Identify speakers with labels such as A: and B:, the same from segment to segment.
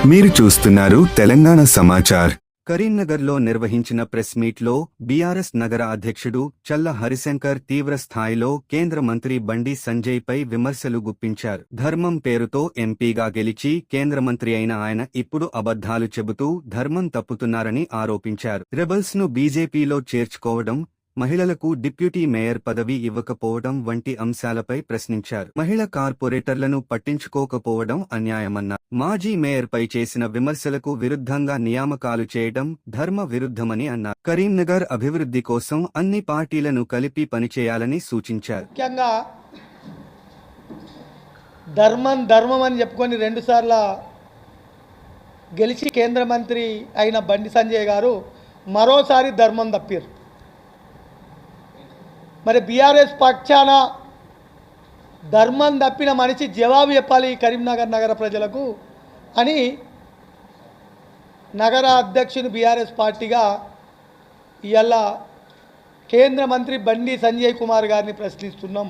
A: మీరు చూస్తున్నారు తెలంగాణ సమాచార్. కరీంనగర్లో నిర్వహించిన ప్రెస్ మీట్లో బీఆర్ఎస్ నగర అధ్యక్షుడు చల్ల హరిశంకర్ తీవ్ర స్థాయిలో కేంద్ర మంత్రి బండి సంజయ్పై విమర్శలు గుప్పించారు. ధర్మం పేరుతో ఎంపీగా గెలిచి కేంద్ర మంత్రి అయిన ఆయన ఇప్పుడు అబద్ధాలు చెబుతూ ధర్మం తప్పుతున్నారని ఆరోపించారు. రెబల్స్ ను బీజేపీలో చేర్చుకోవడం, మహిళలకు డిప్యూటీ మేయర్ పదవి ఇవ్వకపోవడం వంటి అంశాలపై ప్రశ్నించారు. మహిళా కార్పొరేటర్లను పట్టించుకోకపోవడం అన్యాయమన్నారు. మాజీ మేయర్పై చేసిన విమర్శలకు విరుద్ధంగా నియామకాలు చేయడం ధర్మ విరుద్ధమని అన్నారు. కరీంనగర్ అభివృద్ధి కోసం అన్ని పార్టీలను కలిపి పనిచేయాలని సూచించారు.
B: ముఖ్యంగా ధర్మం అని చెప్పుకొని 2 సార్లు గెలిచి కేంద్ర మంత్రి అయిన బండి సంజయ్ గారు మరోసారి ధర్మం తప్పారు. మరి బీఆర్ఎస్ పక్షాన ధర్మం తప్పిన మనిషి జవాబు చెప్పాలి కరీంనగర్ నగర ప్రజలకు అని నగర అధ్యక్షుడు బీఆర్ఎస్ పార్టీగా ఇవాళ కేంద్ర మంత్రి బండి సంజయ్ కుమార్ గారిని ప్రశ్నిస్తున్నాం.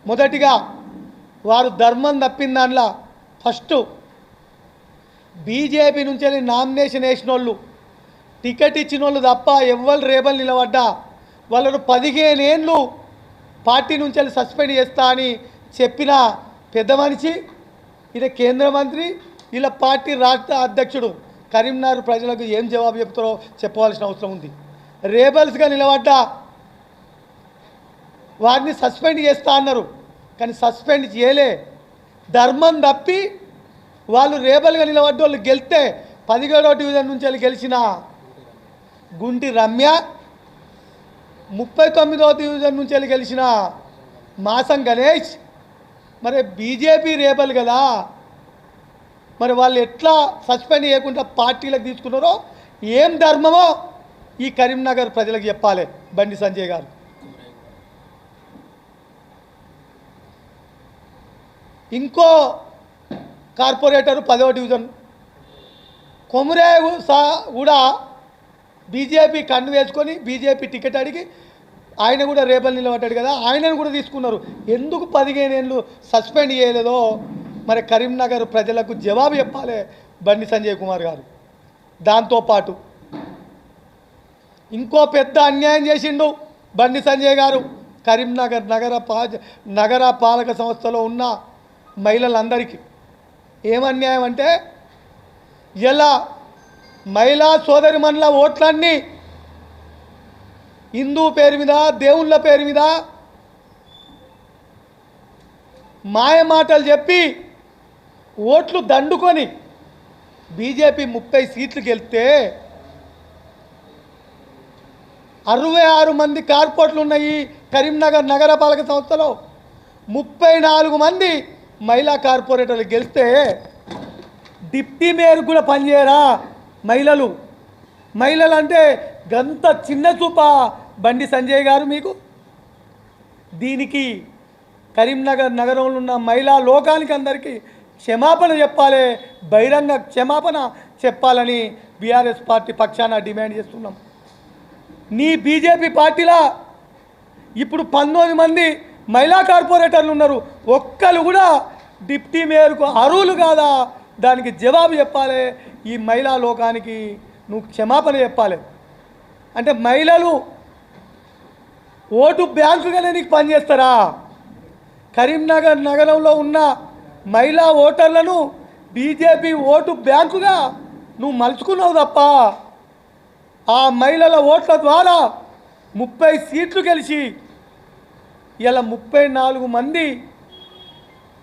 B: మొదటిగా వారు ధర్మం తప్పిన దాంట్లో ఫస్ట్ బీజేపీ నుంచి వెళ్ళి నామినేషన్ వేసిన వాళ్ళు, టికెట్ ఇచ్చిన వాళ్ళు తప్ప ఎవ్వరు రేబల్ నిలబడ్డా వాళ్ళను 15 ఏళ్ళు పార్టీ నుంచి వెళ్ళి సస్పెండ్ చేస్తా అని చెప్పిన పెద్ద మనిషి ఇది కేంద్ర మంత్రి, ఇలా పార్టీ రాష్ట్ర అధ్యక్షుడు. కరీంనగర్ ప్రజలకు ఏం జవాబు చెప్తారో చెప్పవలసిన అవసరం ఉంది. రేబల్స్గా నిలబడ్డా వారిని సస్పెండ్ చేస్తా అన్నారు, కానీ సస్పెండ్ చేయలే. ధర్మం తప్పి వాళ్ళు రేబల్గా నిలబడ్డ వాళ్ళు గెలిస్తే 17వ డివిజన్ నుంచి వెళ్ళి గెలిచిన గుంటి రమ్య, 39వ డివిజన్ నుంచి వెళ్ళి గెలిచిన మాసం గణేష్ మరి బీజేపీ రేబల్ కదా, మరి వాళ్ళు ఎట్లా సస్పెండ్ చేయకుండా పార్టీలకు తీసుకున్నారో ఏం ధర్మమో ఈ కరీంనగర్ ప్రజలకు చెప్పాలి బండి సంజయ్ గారు. ఇంకో కార్పొరేటరు 10వ డివిజన్ కొమురే కూడా బీజేపీ కన్ను వేసుకొని బీజేపీ టికెట్ అడిగి ఆయన కూడా రేబల్ నిలబడ్డాడు కదా, ఆయనను కూడా తీసుకున్నారు. ఎందుకు 15 ఏళ్ళు సస్పెండ్ చేయలేదో మరి కరీంనగర్ ప్రజలకు జవాబు చెప్పాలి బండి సంజయ్ కుమార్ గారు. దాంతోపాటు ఇంకో పెద్ద అన్యాయం చేసిండు బండి సంజయ్ గారు. కరీంనగర్ నగర పాలక సంస్థలో ఉన్న మహిళలందరికీ ఏం అన్యాయం అంటే, ఇలా మహిళా సోదరిమణుల ఓట్లన్నీ హిందూ పేరు మీద, దేవుళ్ళ పేరు మీద మాయ మాటలు చెప్పి ఓట్లు దండుకొని బీజేపీ 30 సీట్లు గెలిస్తే 66 మంది కార్పొరేటర్లు ఉన్నాయి కరీంనగర్ నగరపాలక సంస్థలో. 34 మంది మహిళా కార్పొరేటర్లు గెలిస్తే డిప్టీ మేయర్ కూడా పనిచేయరా మహిళలు అంటే గంత చిన్న చూప బండి సంజయ్ గారు మీకు? దీనికి కరీంనగర్ నగరంలో ఉన్న మహిళా లోకానికి అందరికీ క్షమాపణ చెప్పాలి, బహిరంగ క్షమాపణ చెప్పాలని బీఆర్ఎస్ పార్టీ పక్షాన డిమాండ్ చేస్తున్నాం. నీ బీజేపీ పార్టీలో ఇప్పుడు 19 మంది మహిళా కార్పొరేటర్లు ఉన్నారు, ఒక్కరు కూడా డిప్టీ మేయర్కు అర్హులు కాదా? దానికి జవాబు చెప్పాలి. ఈ మహిళా లోకానికి నువ్వు క్షమాపణ చెప్పాలి. అంటే మహిళలు ఓటు బ్యాంకుగానే నీకు పనిచేస్తారా? కరీంనగర్ నగరంలో ఉన్న మహిళా ఓటర్లను బీజేపీ ఓటు బ్యాంకుగా నువ్వు మలుచుకున్నావు తప్ప ఆ మహిళల ఓట్ల ద్వారా 30 సీట్లు గెలిచి ఇలా 34 మంది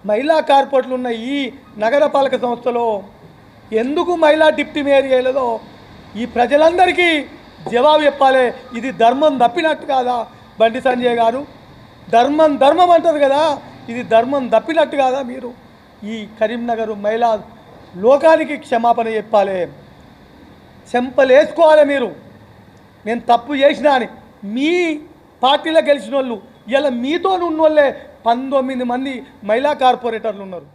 B: మహిళా కార్పొరేటర్లు ఉన్న ఈ నగరపాలక సంస్థలో ఎందుకు మహిళా డిప్టీ మేయర్ చేయలేదో ఈ ప్రజలందరికీ జవాబు చెప్పాలి. ఇది ధర్మం తప్పినట్టు కాదా బండి సంజయ్ గారు? ధర్మం అంటారు కదా, ఇది ధర్మం తప్పినట్టు కాదా? మీరు ఈ కరీంనగర్ మహిళా లోకానికి క్షమాపణ చెప్పాలి, చెంపలేసుకోవాలి. మీరు నేను తప్పు చేసినా అని మీ పార్టీలో గెలిచిన వాళ్ళు ఇలా మీతో ఉన్న వాళ్ళే 19 మంది మహిళా కార్పొరేటర్లు ఉన్నారు.